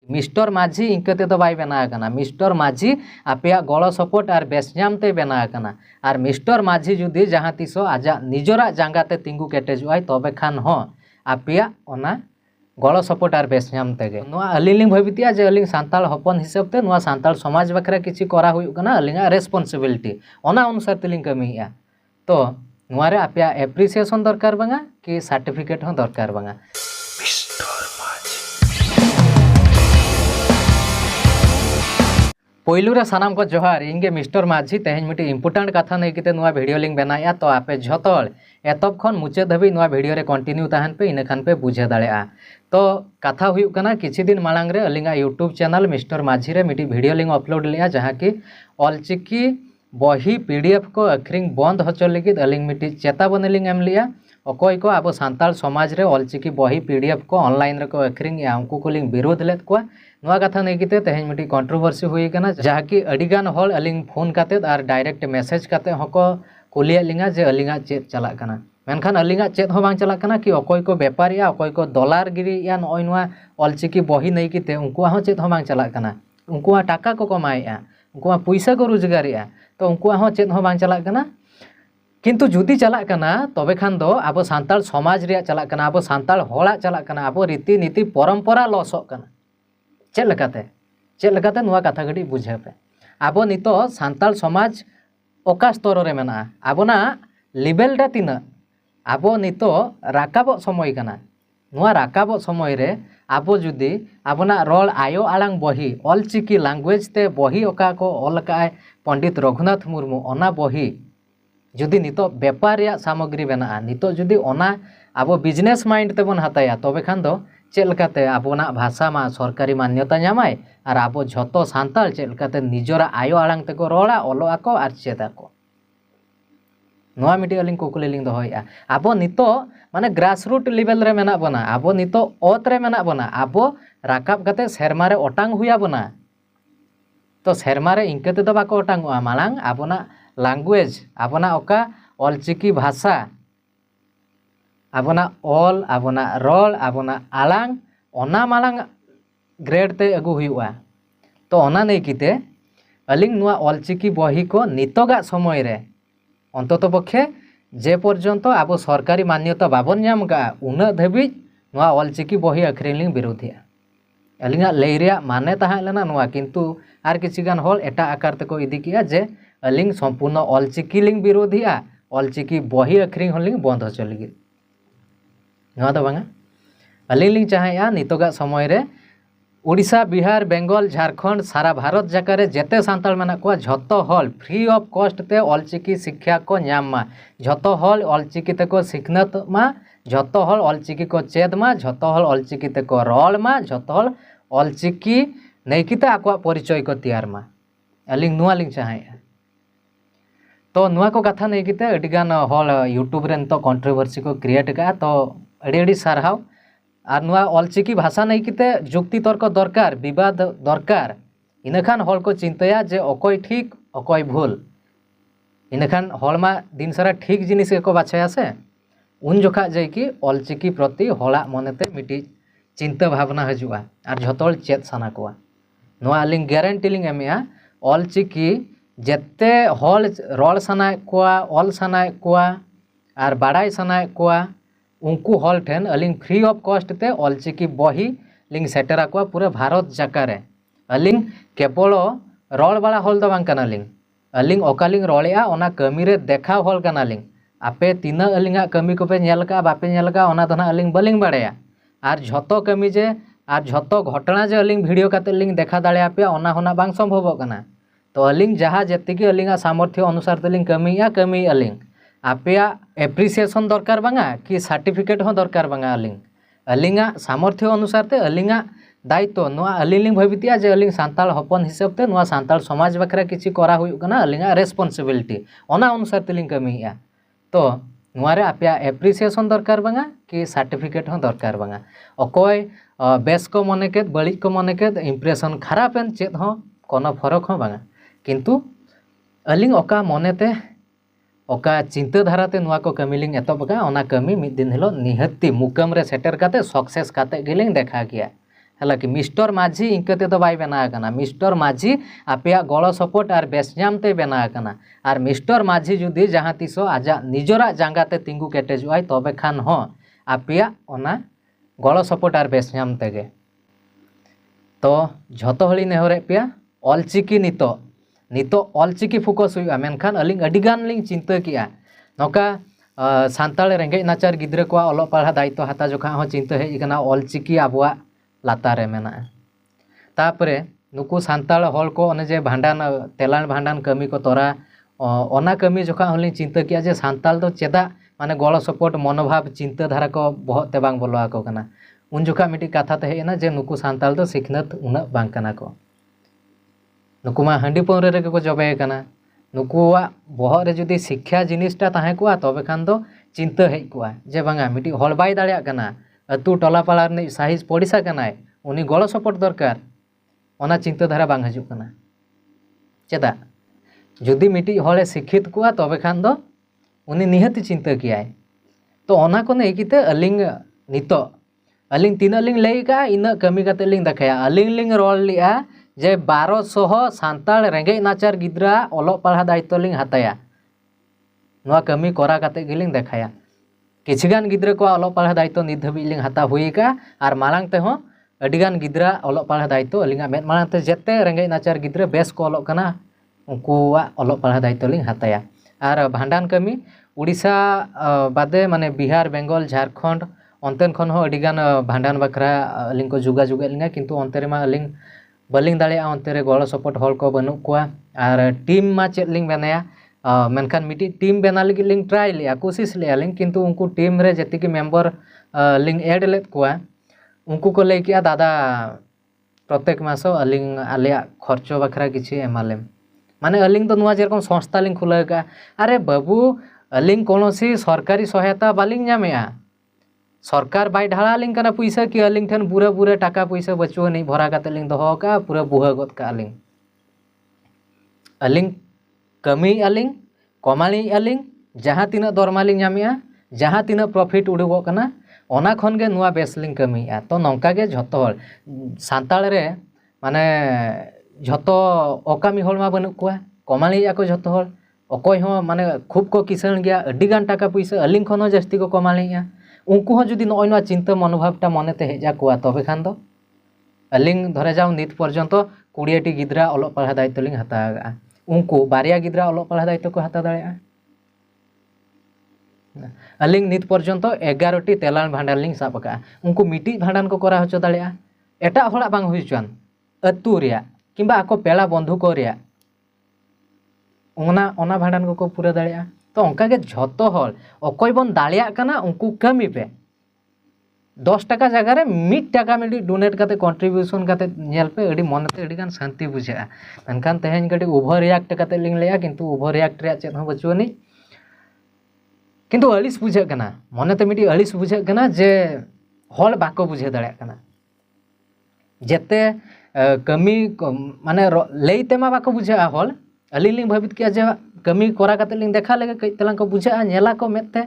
Mister माझी इंकते तो bye बना कना मिस्टर माझी आपेया गड़ सपोर्ट और बेसनामते बना कना और मिस्टर माझी जुदी जहाँ तीसो आजा निजरा जांगाते तिंगु केटेजुआय तबे खान हो आपेया ओना गड़ सपोर्ट और बेसनाम तेगे अलिंग भावितिया जे अलिंग सान्ताल हपन हिसाब ते नुआ सान्ताल समाज बखरा किछि करा हुई कना अलिंगा रेस्पॉन्सिबिलिटी ओना अनुसार तेलिंग कमिया तो नुआ रे आपेया एप्रिसिएशन दरकार बांगा कि सर्टिफिकेट हो दरकार बांगा। पहिलुरे सानाम को जोहार इंगे मिस्टर माझी तेहें मिट्टी इम्पोर्टेंट कथा नहीं किते नुआ वीडियो लिंक बनाया तो आपे झोतल एतब खन मुचाद धाबी नुआ वीडियो रे कंटिन्यू तहन पे इनखान पे बुझे दाड़ेआ तो कथा हुई कना किछि दिन मालांग रे अलिंगा यूट्यूब चैनल मिस्टर माझी रे मिट्टी वीडियो लिंक अपलोड लिया जहाँ कि ऑलचिकी बही पीडीएफ को अखरिंग बंद होचो लगिद अलिंग मिट्टी चेतावनी लिंग एम लिया अकय को अब सान्ताल समाज रे ऑलचिकी बही पीडीएफ को ऑनलाइन रे को अखरिंग या उनको को लिंग विरोध लेत को नुआ कथा नहीं किते तेहें मिट्टी कंट्रोवर्सी हुई कना जहाँ कि अडिगान हॉल अलिंग फोन काते और डायरेक्ट मैसेज काते हको कुलिया लिंगा जे अलिंगा चेत चला कना मेनखान अलिंगा चेत हो बांग चला कना कि अकय को व्यापारिया अकय को डॉलर गिरी या नय नुआ ऑलचिकी बही नहीं किते उनको हो चेत हो बांग चला कना उनको टाका को कमाएआ उनको पैसा को रोजगारिया तो उनको हो चेत हो बांग चला कना किंतु जुदी चला कना तबे खान दो अब सान्ताल समाज रिया चला कना अब सान्ताल होड़ा चला कना अब रीति नीति परंपरा लॉसो कना चेत लगाते नुआ कथा गड़ी बुझे पे अब नितो सान्ताल समाज ओका स्तर रे मेना आबोना लेवल रे तिना अब नितो राकाबो समय कना नुआ राकाबो समय रे अब जुदी आबोना रोल आयो आलांग बही ऑलचिकी लैंग्वेज ते बही ओका को ऑलकाय पंडित रघुनाथ मुर्मू ओना बही जुदी नितो व्यापार या सामग्री बना नितो जुदी ओना अब बिजनेस माइंड तेबन हताया तबे खान दो चेलकाते आबोना भाषा मा सरकारी मान्यता नामाय और आबो झोतो सान्ताल चेलकाते निजरा आयो आड़ांग तेको रोड़ा ओलो आको और चेदा को नोआ मिटी अलिंग कुकुली लिंग दोहया आबो नितो माने ग्रासरूट लेवल रे मेना बना आबो नितो ओत रे मेना बना आबो राकाब कते सेरमा रे ओटांग हुया बना तो सेरमा रे इंकते तो बाको ओटांगोआ मालांग आबोना लैंग्वेज आबोना ओका ऑलचिकी भाषा आबोना ऑल आबोना रोल आबोना आलांग ओना मालांग ग्रेड ते अगु हुआ तो ओना नहीं किते अलिंग नुआ ऑलचिकी बही को नितोगा समय रे अंतत पक्षे जे पर्यंत अब सरकारी मान्यता बाबन नाम का उना धाबी नुआ ऑलचिकी बही अखरिंग विरोधिया अलिंगा लैरिया माने ताहा लेना नुआ किंतु आर किछिगान हल एटा आकार तेको इदी किया जे अलिंग संपूर्ण ऑलचिकी लिंग विरोधिया ऑलचिकी बही अखरिंग हलिंग बंद हो चलगी नुआ दो बांगा अलिंग लिंग चाहेया नितोगा समय रे उड़ीसा बिहार बेंगल झारखंड सारा भारत जाकारे जेते सान्ताल मेना को झोतो हल फ्री ऑफ कॉस्ट ते ऑलचिकी शिक्षा को नाम मा झोतो हल ऑलचिकी ते को सिखनत मा झोतो हल ऑलचिकी को चेद मा झोतो हल ऑलचिकी ते को रोल मा झोतो हल ऑलचिकी नैकिते आको परिचय को तैयार मा अलिंग नुआ लिंग चाहेया तो नुआ को कथा नहीं किते अडिगान हल यूट्यूब रे तो कंट्रोवर्सी को क्रिएट का तो अड़ी सारहाव और नुआ ऑलचिकी भाषा नहीं किते जुक्ति तर्क दरकार विवाद दरकार इनखान हल को चिंताया जे अकय ठीक अकय भूल इनखान हल मा दिन सारा ठीक जिनिस को बाछाया से उन जोखा जाय कि ऑलचिकी प्रति हला मनते मिटी चिंता भावना हजुआ और झोतल चेत साना कोआ नुआ अलिंग गारंटी लिंग एमेया ऑलचिकी जेते हल रोल साना कोआ ऑल साना कोआ और बाड़ाई साना कोआ उनको हल ठेन अलिंग फ्री ऑफ कॉस्ट ते ऑलचिकी बही लिंग सेटरा को पूरे भारत जाकारे अलिंग केवल रोल बाला हल दो बांग कना लिंग अलिंग ओकालिंग रोलिया ओना कमी रे देखा हल कना लिंग आपे तीना अलिंगा कमी को पे नेल का बापे नेल का ओना दना अलिंग बलिंग बाड़ाया और झोतो कमी जे और झोतो घटना जे अलिंग वीडियो काते लिंग देखा दाड़े पे ओना होना बांग संभव कना तो अलिंग जहाँ जेतिकी अलिंगा सामर्थ्य अनुसार तेलिंग कमी अलिंग आपेया एप्रिसिएशन दरकार बांगा कि सर्टिफिकेट हो दरकार बांगा अलिंगा सामर्थ्य अनुसार ते अलिंगा दायित्व नुआ अलिंग भावितिया जे अलिंग सान्ताल हपन हिसाब ते नुआ सान्ताल समाज बखरा किछि करा हुई कना अलिंगा रेस्पॉन्सिबिलिटी ओना अनुसार तेलिंग कमिया तो नुआ रे आपेया एप्रिसिएशन दरकार बांगा कि सर्टिफिकेट हो दरकार बांगा अकय बेस को मने केद बळी को मने केद इम्प्रेशन खराब एन चेत हो कोनो फरक हो बांगा किंतु अलिंग ओका मनेते ओका चिंता धाराते नुआ को कमी लिंग एतबका ओना कमी मिद दिन हिलो निहत्ती मुकाम रे सेटर काते सक्सेस काते गिलिंग देखा गया है कि मिस्टर माझी इंकते तो बाय बना करना मिस्टर माझी आपे गड़ सपोर्ट और बेसजामते बना करना और मिस्टर माझी जुदी जहाँ तीसो आजा निजरा जांगाते तिंगू केटेजुआय तबे खान हो आपे ओना गड़ सपोर्ट और बेसजामते गे तो झोतो हली नेहरे पे ऑलचिकी नितो ऑलचिकी फोकस हुआ मेनखान अलिंग अडिगान लिंग चिंता किया नौका सानताल रेंगे नाचार गिद्रे को ऑलो पढ़ा दायित्व हाता जोखा हो चिंता हेज कना ऑलचिकी आबुआ लातारे मेना तापरे नुकु सानताल हल को ओने जे भांडान तेलान भांडान कमी को तोरा ओना कमी जोखा होली चिंता किया जे सानताल तो चेदा माने गड़ सपोर्ट मनोभाव चिंता धारा को बहुत ते बांग बोलवा को कना उन जोखा मिट्टी कथा ते हेना जे नुकु सानताल तो सिखनत उना बांग कना को नुकु मा हंडी पौरे रे को जबे कना नुकुआ बहर रे जुदी शिक्षा जिनिसटा ताहे को तबे खान दो चिंता हेज को जे बांगा मिट्टी हल बाय दाड़िया कना अतु टोला पाला रे साहिज पड़िसा कनाय उनी गड़ सपोर्ट दरकार ओना चिंता धारा बांग हजू कना चेदा जुदी मिट्टी हले शिक्षित को तबे खान दो उनी निहति चिंता किया तो ओना को नहीं किते अलिंग नितो अलिंग तीन लिंग लई का इन कमी काते लिंग देखाया अलिंग लिंग रोल लिया जे 1200 सानताल रेंगे नाचार गिद्रा ओलो पढ़ा दायित्व लिंग हताया नोआ कमी कोरा काते गिलिंग देखाया किछगान गिद्रा को ओलो पढ़ा दायित्व नित धबी लिंग हता हुई का आर मालांग ते हो अडिगान गिद्रा ओलो पढ़ा दायित्व अलिंगा मेद मालांग ते जेते रेंगे नाचार गिद्रा बेस को ओलो कना उनकुआ ओलो पढ़ा दायित्व लिंग हताया आर भांडान कमी उड़ीसा बादे माने बिहार बेंगल झारखंड अंतेन खन हो अडिगान भांडान बखरा अलिंग को जुगा जुगा लिंगा किंतु अंते रे मा अलिंग बलिंग दाड़े अंते रे गड़ सपोर्ट हल को बनू कोआ और टीम मा चेद लिंग बनाया मेनखान मिट्टी टीम बना लगी लिंग ट्राई लिया कोशिश लिया लिंग किंतु उनको टीम रे जति के मेंबर लिंग ऐड लेत कोआ उनको को लई किया दादा प्रत्येक मासो अलिंग आलिया खर्चो बखरा किछि एमालेम माने अलिंग तो नुआ जेरकम संस्था लिंग खुला का अरे बाबू अलिंग कोनोसी सरकारी सहायता बालिंग नामेआ सरकार बाय ढाला लिंग कना पैसा कि अलिंग ठन पूरा पूरा टाका पैसा बचुआ नहीं भरा काते लिंग दोहो का पूरा बुहा गत का अलिंग अलिंग कमी अलिंग कमाली अलिंग जहाँ तीना दरमा लिंग नामिया जहाँ तीना प्रॉफिट उडुगो कना ओना खन गे नुआ बेस लिंग कमिया तो नौका गे झोतो हल सानताल रे माने झोतो ओकामी हल मा बनु कोआ कमाली या को झोतो हल अकोय हो माने खूब को किसान गया अडिगान टाका पैसा अलिंग खन हो जास्ती को कमालिया उनको हो जुदी नय नय चिंता मनोभावटा मनते हेजा कोआ तबे खान दो अलिंग धरे जाओ नित पर्यंत 20 टी गिद्रा ओलो पढ़ा दायित्व लिंग हतागा उनको बारिया गिद्रा ओलो पढ़ा दायित्व को हता दाड़ेया अलिंग नित पर्यंत 11 टी तेलान भांडान लिंग साब का उनको मिटी भांडान को करा होचो दाड़ेया एटा होड़ा बांग हुइचुआन अतु रिया किंबा आको पेड़ा बंधु को रिया ओना भांडान को पूरा दाड़ेया तो उनका के झोतो हल अकोय बन दाड़िया कना उनको कमी पे 10 टाका जगह रे 1 टाका मिली डोनेट काते कंट्रीब्यूशन काते नेल पे अडी मनते अडी गान शांति बुझा मेनखान तेहेन गडी ओवर रिएक्ट काते लिंग लेया किंतु ओवर रिएक्ट रे चेत हो बचुनी किंतु अलिस बुझा कना मनते मिडी अलिस बुझा कना जे हल बाको बुझे दाड़िया कना जेते कमी माने लेते मा बाको बुझा हल अली लिंग भाबित किया जे कमी कोरा काते लिंग देखा लेगे कई तलांग को बुझा नेला को मेते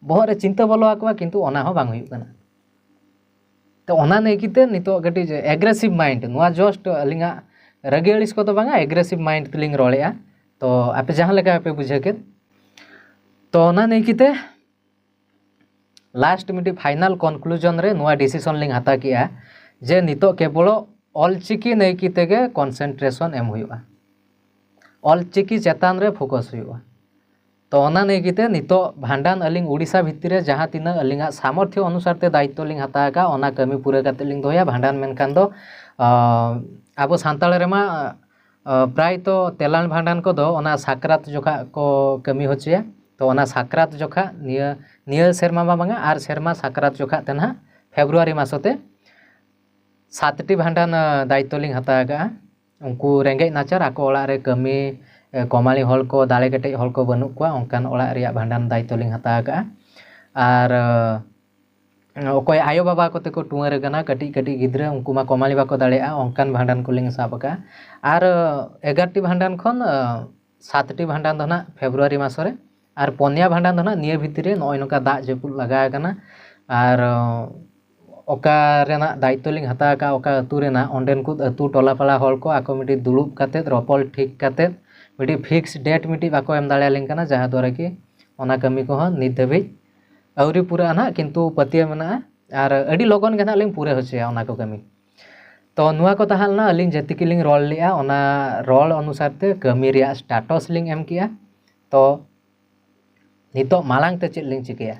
बहुत रे चिंता बोलवा को किंतु ओना हो बांग हुई कना तो ओना नहीं किते नितो गटी एग्रेसिव माइंड नुआ जस्ट अलिंगा रगेलिस को तो बांगा एग्रेसिव माइंड तलिंग रोलेया तो आपे जहां लेका आपे बुझे के तो ओना नहीं किते लास्ट मिटी फाइनल कंक्लूजन रे नुआ डिसीजन लिंग हता किया जे नितो केवल ऑलचिकी नहीं किते के कंसंट्रेशन एम हुआ ऑलचिकी चेतान रे फोकस हुआ तो ओना नहीं किते नितो भांडान अलिंग उड़ीसा भितर जहाँ तीना अलिंगा सामर्थ्य अनुसार ते दायित्व लिंग हता का ओना कमी पूरा काते लिंग दोया भांडान मेनखान दो आबो सानताल रेमा प्राय तो तेलान भांडान को दो ओना साकरात जोखा को कमी होचया तो ओना साकरात जोखा निया सेरमा मा बांगा आर सेरमा साकरात जोखा तेना फेब्रुआरी मासोते 7टी भांडान दायित्व लिंग हता का उनको रेंगे नाचार आको ओला रे कमी कमाली हल को दाले केटे हल को बनू को ओंकान ओला रिया भांडान दायित्व लिंग हता का आर अकोय आयो बाबा को तेको टुंगार गना कटी कटी गिद्रा उनको मा कमाली बाको दाड़ेया ओंकान भांडान को लिंग साब का आर 11टी भांडान खन 7टी भांडान दो ना फेब्रुआरी मासरे आर 5 भांडान दो ना निया भितरे नय नका दा जपुल लगा गना are oka rena daito ling hata ka oka atu rena onden ku atu tola pala hol ko ako miti dulup katet ropol ठीक katet miti fix date miti bako em dale ling kana jaha dwara ki ona kami ko nit dhabi auri pura na kintu patia mena ar adi logon gana ling pura hoche ona ko kami तो नुआ को तहालना अलिंग जति लिंग role लिया ओना role अनुसार ते कमी रिया स्टेटस लिंग एम किया तो नितो मालांग ते चेक लिंग चिकिया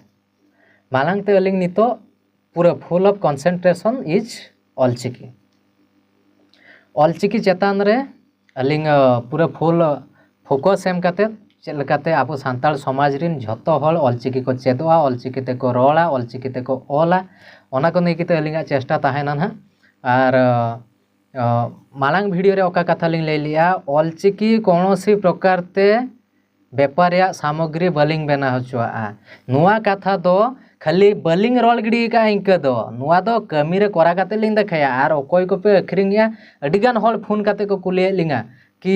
मालांग ते अलिंग नितो पूरा फुल ऑफ कंसंट्रेशन इज ऑलचिकी चेतान रे अलिंग पूरा फुल फोकस एम काते चेक लकाते आबो सांताल समाज रिन झतो हल ऑलचिकी को चेदोआ ऑलचिकी ते को रोला ऑलचिकी ते को ओला ओना को नै किते अलिंगा चेष्टा ताहेना ना और मालांग वीडियो रे ओका कथा लिंग ले लिया ऑलचिकी कोनोसी प्रकार ते व्यापारिया सामग्री बलिंग बेना हचुआ नुआ कथा दो खाली बलिंग रोल गिडी का इंक दो नुआ दो कमी रे कोरा काते लिंग देखाया और ओकोय को पे अखरिंगिया अडिगान हॉल फोन काते को कुलिए लिंगा कि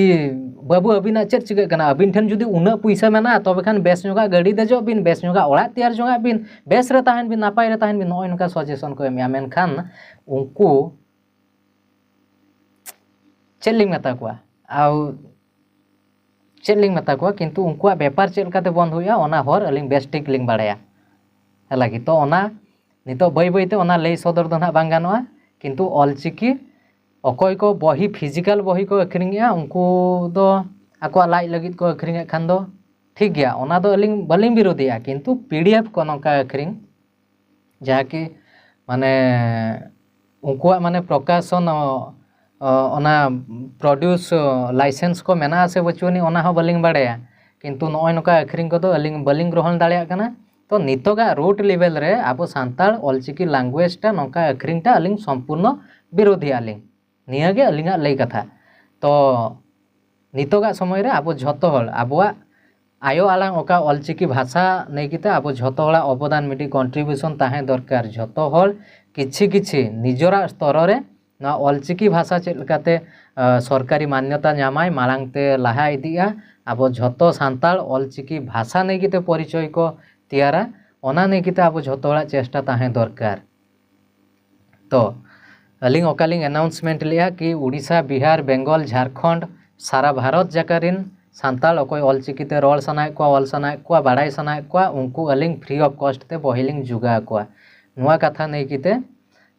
बाबू अबिना चेक चिके कना अबिन ठन जुदी उना पैसा मेना तबे खान बेस जोगा गाड़ी देजो बिन बेस जोगा ओड़ा तैयार जोगा बिन बेस रे ताहन बिन नापाय रे ताहन बिन नय नका सजेशन को एम यामेन खान उनको चेलिंग मता को आउ चेलिंग मता को किंतु उनको व्यापार चेल काते बंद होया ओना हर अलिंग बेस्टिक लिंग बाड़ाया हलाकि तो ओना नितो बय बयते ओना लई सदर दो ना बांग गानोआ किंतु ऑलचिकी अकोय को बही फिजिकल बही को अखरिंगिया उनको दो आको लाइट लगित को अखरिंग खान दो ठीक गया ओना दो अलिंग बलिंग विरोधिया किंतु पीडीएफ को नका अखरिंग जहा कि माने उनको माने प्रकाशन ओना प्रोड्यूस लाइसेंस को मेना से बचुनी ओना हो बलिंग बाड़ाया किंतु नय नका अखरिंग को दो अलिंग बलिंग ग्रहण दाड़िया कना तो नितोगा रूट लेवल रे आबो सांताल ऑलचिकी लैंग्वेज टा नका अखरिंग टा अलिंग संपूर्ण विरोधी आलिंग नियागे अलिंगा लई कथा तो नितोगा समय रे आबो झतो हल आबोआ आयो आलांग ओका ऑलचिकी भाषा नै किते आबो झतो हला अवदान मिटी कंट्रीब्यूशन ताहे दरकार झतो हल किछि किछि निजरा स्तर रे ना ऑलचिकी भाषा चेलकाते सरकारी मान्यता नामाय मालांगते लाहा इदिया आबो झतो सांताल ऑलचिकी भाषा नै किते परिचय को तियारा ओना नै किते आबो झतो हला चेष्टा ताहे दरकार तो अलिंग ओकालिंग अनाउंसमेंट लिया कि उड़ीसा बिहार बेंगल झारखंड सारा भारत जाकारिन सांताल अकोय ऑलचिकीते रोल सनाय को ऑल सनाय को बाड़ाय सनाय को उनको अलिंग फ्री ऑफ कॉस्ट ते बहिलिंग जुगा को नुआ कथा नै किते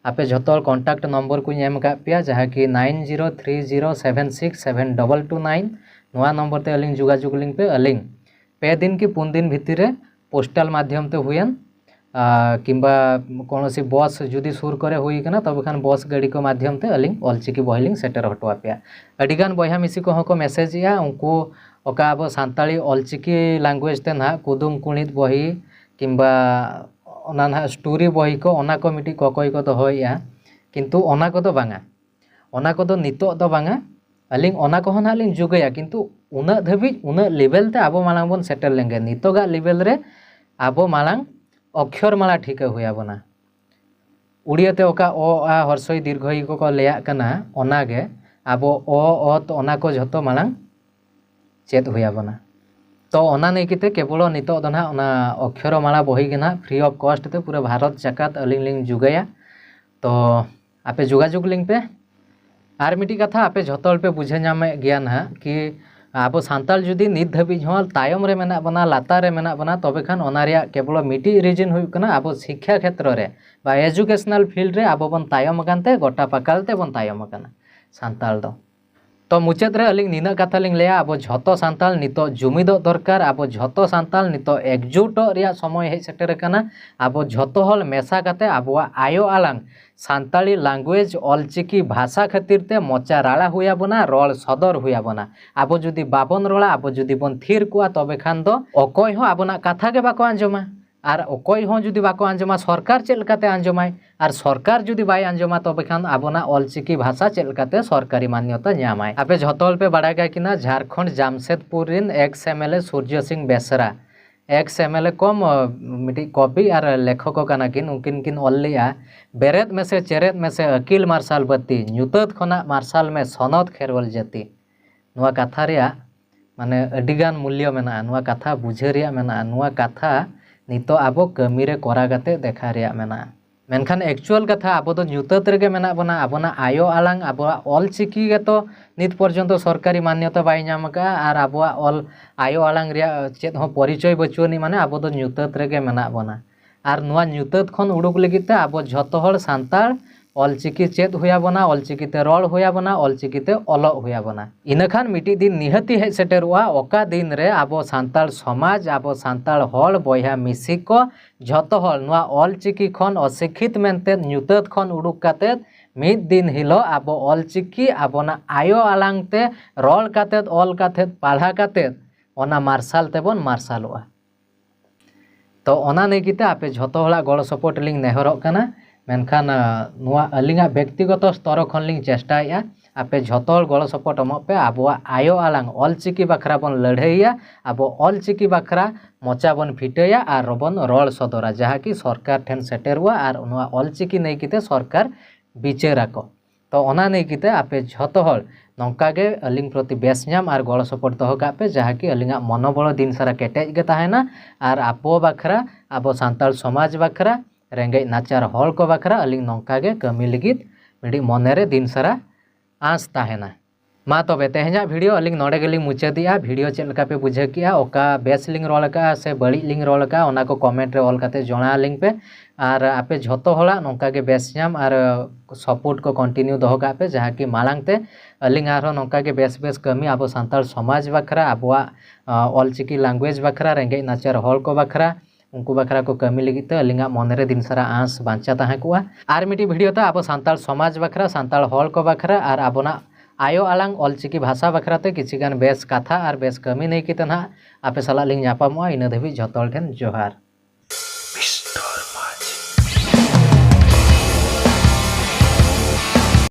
आपे झतोल कांटेक्ट नंबर को एम का पिया जहा कि 9030767229 नुआ नंबर ते अलिंग जुगाजुग लिंग पे अलिंग पे दिन की 3 दिन भितर पोस्टल माध्यम ते हुयन किंबा कौन सी बस जुदी सुर करे हुई कना तब खान बस गाड़ी को माध्यम ते अलिंग ऑलचिकी बहिलिंग सेटर हटवा पे अडिगान बया मिसी को मेसेज या उनको ओका अब सांताली ऑलचिकी लैंग्वेज ते ना कुदुम कुणित बही किंबा ओना ना स्टोरी बही को ओना को मिटी कोकोय को तो होया किंतु ओना को तो बांगा ओना को तो नितो दो बांगा अलिंग ओना को ना अलिंग जुगया किंतु उना धबी उना लेवल ते आबो मालांग बन सेटल लेंगे नितोगा लेवल रे आबो मालांग अक्षर माला ठीक हुआ बना उड़ियाते ओका ओ आ हर्षय दीर्घई को लेया कना ओनागे आबो ओ तो ओना को झतो मालांग चेत हुआ बना तो ओना नै किते केवल नितो दना ओना अक्षर माला बही गना फ्री ऑफ कॉस्ट ते पूरा भारत जाकात अलिंग लिंग जुगाया तो आपे जोगाजोग लिंग पे आर मिटी कथा आपे झतोल पे बुझे नामे गया ना कि आबो सांताल जुदी नित धाबी हल तायम रे मेना बना लातार रे मेना बना तबे खान ओना रिया केवल मिटी रीजन हुई कना आबो शिक्षा क्षेत्र रे बा एजुकेशनल फील्ड रे आबो बन तायम कानते गोटा पकालते बन तायम काना सांताल दो तो मुचाद रे अलिंग निना कथा लिंग लेया आबो झतो सांताल नितो जुमिदो दरकार आबो झतो सांताल नितो एकजुट रिया समय हे सेटर कना आबो झतो हल मेसा काते आबोआ आयो आलांग सांताली लैंग्वेज ऑलचिकी भाषा खातिर ते मोचा राला हुआ बना रोल सदर हुआ बना आबो जुदी बाबन रोला आबो जुदी बन थीर कुआ तबे खान दो अकोय हो आबोना कथा के बाको आंजमा और अकोय हो जुदी बाको आंजमा सरकार चेलकाते आंजमाय और सरकार जुदी बाय आंजमा तबे खान आबोना ऑलचिकी भाषा चेलकाते सरकारी मान्यता न्यामाय आपे झतोल पे बाड़ा गया कि ना झारखंड जामशेदपुर रिन ex MLA Surya Singh Besra ex MLA कम मिटी कवि और लेखक किन उनकिन किन ऑलिया बेरेद में से चेरेद में से अकील मार्शल बत्ती ᱧᱩᱛᱟᱹᱛ खना मार्शल में सनद खेरवल जाति नुआ कथा रिया माने अडिगान मूल्य मेना नुआ कथा बुझे रिया मेना नुआ कथा नितो आबो कमी रे कोरा गाते देखा रिया मेना मेनखान एक्चुअल कथा अब तो ᱧᱩᱛᱟᱹᱛ रेगे मेना बना आबोना आयो आलांग आबोआ ऑलचिकी गेतो नित पर्यंत सरकारी मान्यता बाय नाम का और आबोआ ऑल आयो आलांग रिया चेत हो परिचय बचुनी माने अब तो ᱧᱩᱛᱟᱹᱛ रेगे मेना बना और नुआ ᱧᱩᱛᱟᱹᱛ खन उडुक लगिते अब झतो हर सान्ताल ऑलचिकी चेत हुयाबना ऑलचिकीते रॉल हुयाबना ऑलचिकीते ऑलो हुयाबना इनखान मिटी दिन निहती हेज सेटेरुआ ओका दिन रे आबो सान्ताल समाज आबो सान्ताल हल बयहा मिसी को झतो हल नुआ ऑलचिकी खन अशिक्षित मेनते ᱧᱩᱛᱟᱹᱛ खन उडुक काते मिद दिन हिलो आबो ऑलचिकी आबोना आयो आलांगते रॉल काते ऑल काते पाढ़ा काते ओना मार्शाल तेबन मार्शालोआ। तो ओना नैकिते आपे झतो हला गड़ सपोर्ट लिंग नेहरक काना मेनखान नुआ अलिंगा व्यक्तिगत स्तर खन लिंग चेष्टाया आपे झतो हल गड़ सपोर्ट एमो पे आबोआ आयो आलांग ऑलचिकी बाखरा बन लड़ाईया आबो ऑलचिकी बाखरा मोचा बन फिटया और बन रॉल सदरा जहाँ कि सरकार ठेन सेटेरुआ और नुआ ऑलचिकी नैकिते सरकार विचारा को। तो ओना नैकिते आपे झतो हल नौकागे अलिंग प्रति बेस नाम और गड़ सपोर्ट दो पे जहाँ कि अलिंगा मनोबल दिन सारा केटेज गे ताहेना और आबो बाखरा आबो सान्ताल समाज बाखरा रेंगे नाचार हल को बाखरा अलिंग नौकागे कमी लगित मिडी मनेरे दिन सारा आस ताहेना। मा तबे तेहेजा वीडियो अलिंग नोडे गेलिंग मुचादिया वीडियो चेक लका पे बुझे किया ओका बेस लिंग रोल का से बड़ी लिंग रोल का ओना को कमेंट रे ऑल काते जणा लिंग पे और आपे झतो हला नौका गे बेस नाम और सपोर्ट को कंटिन्यू दो का पे जहाँ कि मालांगते अलिंग आरो नौका गे बेस बेस कमी आबो सान्ताल समाज बाखरा आबोआ ऑलचिकी लैंग्वेज बाखरा रेंगे नाचार हल को बाखरा उनको बाखरा को कमी लगित अलिंगा मनरे दिन सारा आस बांचा ताहेकुआ और मिटी वीडियो ता आबो सान्ताल समाज बाखरा सान्ताल हल को बाखरा और आबोना आयो आलांग ऑलचिकी भाषा बाखराते किछिगान बेस कथा और बेस कमी नहीं किते ना आपे साला लिंग नापामोआ इन धाबी झतो ठेन जोहार।